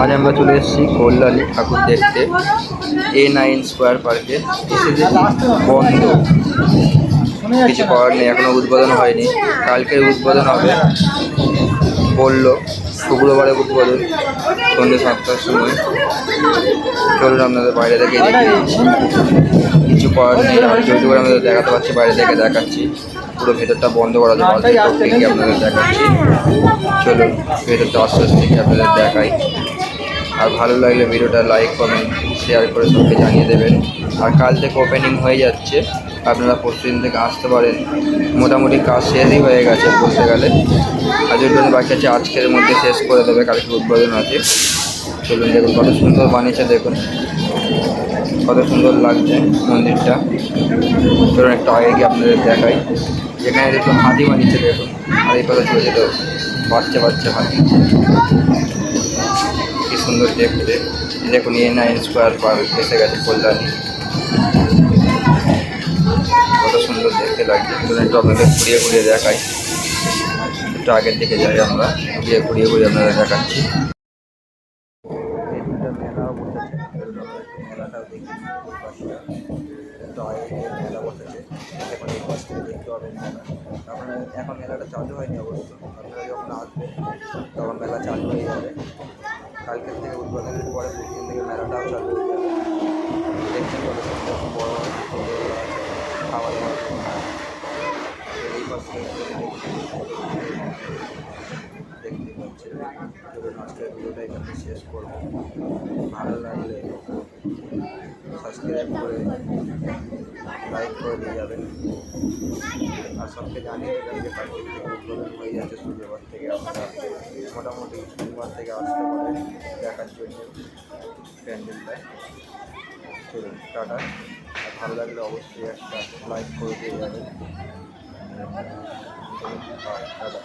আজ আমরা চলে এসেছি কল্যাণী ঠাকুর দেখতে A9 স্কোয়ার পার্কে। এসে দেখি বন্ধ, কিছু করার নেই, এখনো উদ্বোধন হয়নি। কালকে উদ্বোধন হবে বললো, শুক্রবারে উদ্বোধন সন্ধ্যে 7টার সময়। চলুন আপনাদের বাইরে থেকে দেখিয়ে দিচ্ছি, কিছু করার নেই। আর যেহেতু আমাদের দেখাতে পাচ্ছি, বাইরে থেকে দেখাচ্ছি। পুরো ভেতরটা বন্ধ করা আছে, থেকে আপনাদের দেখাচ্ছি। চলুন ভেতরটা আস্তে আস্তে থেকে আপনাদের দেখাই। আর ভালো লাগলে ভিডিওটা লাইক কমেন্ট শেয়ার করে সবকে জানিয়ে দেবেন। আর কাল থেকে ওপেনিং হয়ে যাচ্ছে, আপনারা প্রতিদিন থেকে আসতে পারেন। মোটামুটি কাজ শেষই হয়ে গেছে বলতে গেলে, আর জন্য বাকি আছে আজকের মধ্যে শেষ করে দেবে, কালকে উদ্বোধন আছে। চলুন দেখুন কত সুন্দর বানিয়েছে, দেখুন কত সুন্দর লাগছে মন্দিরটা। চলুন একটু আগে গিয়ে আপনাদের দেখাই। যেখানে দেখুন হাতি বানিয়েছে, দেখুন আর এই কথা চলে যেত বাচ্চা বাচ্চা হাতি, কি সুন্দর দেখতে। দেখুন A9 স্কোয়ার পার্ক এসে গেছে কল্যাণী, কত সুন্দর দেখতে লাগছে। চলুন একটু আপনাদের ঘুরিয়ে ঘুরিয়ে দেখাই, একটু আগের দিকে যাই আমরা, ঘুরিয়ে ঘুরিয়ে আপনাদের দেখাচ্ছি। মেলাও বসেছে, মেলাটাও দেখি। একটু আগে মেলা বসেছে, এখন এই পাশ থেকে দেখতে পাবেন মেলা। আপনারা এখন মেলাটা চালু হয়নি অবশ্য, আপনারা যখন আসবেন তখন মেলা চালু হয়ে যাবে। কালকের থেকে উদ্বোধনের পরে প্রতিদিন থেকে মেলাটাও চালু হয়ে যাবে। দেখতে পাবেন বড় খাওয়া দাওয়ার এই পাশ থেকে দেখতে পাচ্ছেন। চলুন আজকের ভিডিওটা এখানে শেষ করবো। ভালো লাগলে সাবস্ক্রাইব করে লাইক করে দিয়ে যাবেন। আর সবকে জানিয়ে দেবেন যে কালকে থেকে উদ্বোধন হয়ে যাচ্ছে শুক্রবার থেকে। আপনারা মোটামুটি শনিবার থেকে আসতে পারেন দেখার জন্য প্যান্ডেলটায়। চলুন টাটা। আর ভালো লাগলে অবশ্যই একটা লাইক করে দিয়ে যাবেন। চলুন টাটা।